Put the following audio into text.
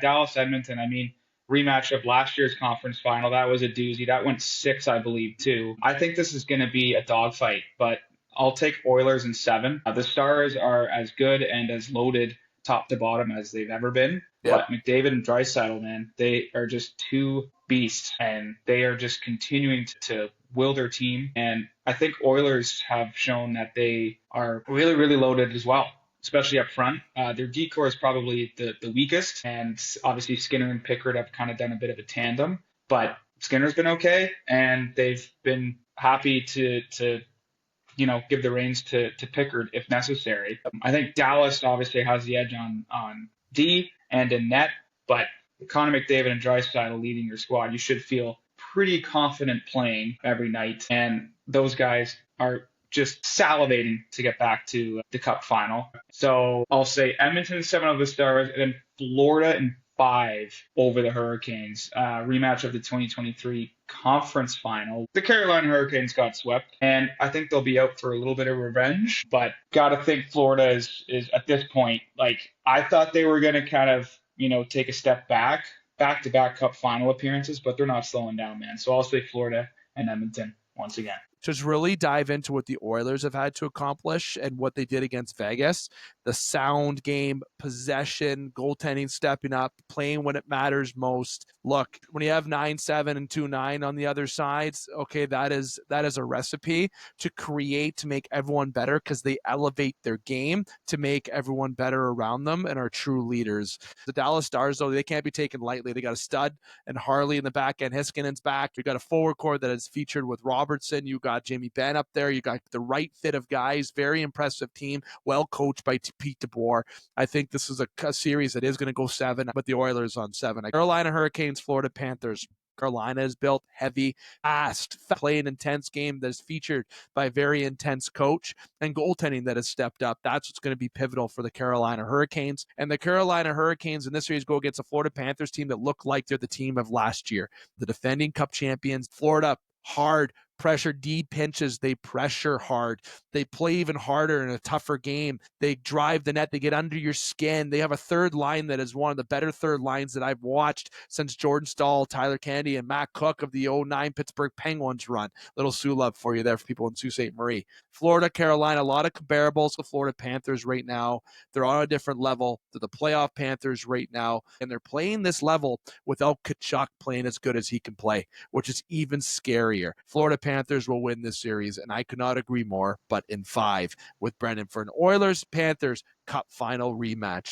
Dallas Edmonton, I mean, rematch of last year's conference final. That was a doozy. That went 6, I believe, too. I think this is going to be a dogfight, but I'll take Oilers in 7. The Stars are as good and as loaded top to bottom as they've ever been. Yep. But McDavid and Draisaitl, man, they are just two beasts, and they are just continuing to will their team. And I think Oilers have shown that they are really, really loaded as well, especially up front. Their decor is probably the weakest, and obviously Skinner and Pickard have kind of done a bit of a tandem. But Skinner's been okay, and they've been happy to give the reins to Pickard if necessary. I think Dallas obviously has the edge on D and in net, but Connor McDavid and Draisaitl leading your squad, you should feel pretty confident playing every night. And those guys are just salivating to get back to the Cup final. So I'll say Edmonton 7 of the Stars, and then Florida in 5 over the Hurricanes. Rematch of the 2023 conference final. The Carolina Hurricanes got swept, and I think they'll be out for a little bit of revenge. But gotta think Florida is at this point, like, I thought they were gonna kind of take a step back to back Cup final appearances, but they're not slowing down, man. So I'll say Florida and Edmonton once again. Just really dive into what the Oilers have had to accomplish and what they did against Vegas. The sound game, possession, goaltending stepping up, playing when it matters most. Look, when you have 9-7 and 2-9 on the other sides, okay, that is a recipe to create, to make everyone better, because they elevate their game to make everyone better around them and are true leaders. The Dallas Stars, though, they can't be taken lightly. They got a stud and Harley in the back end. Hiskinen's back. You got a forward core that is featured with Robertson. You got Jamie Benn up there. You got the right fit of guys. Very impressive team. Well coached by Pete DeBoer. I think this is a series that is going to go 7, but the Oilers on 7. Carolina Hurricanes, Florida Panthers. Carolina is built heavy, fast, play an intense game that is featured by a very intense coach and goaltending that has stepped up. That's what's going to be pivotal for the Carolina Hurricanes. And the Carolina Hurricanes in this series go against a Florida Panthers team that look like they're the team of last year. The defending Cup champions. Florida, hard pressure, deep pinches. They pressure hard. They play even harder in a tougher game. They drive the net. They get under your skin. They have a third line that is one of the better third lines that I've watched since Jordan Stahl, Tyler Kennedy, and Matt Cook of the 2009 Pittsburgh Penguins run. Little Sioux love for you there for people in Sault Ste. Marie. Florida, Carolina, a lot of comparables with Florida Panthers right now. They're on a different level. They're the playoff Panthers right now, and they're playing this level without Tkachuk playing as good as he can play, which is even scarier. Florida Panthers will win this series, and I could not agree more, but in 5 with Brendan for an Oilers-Panthers Cup final rematch.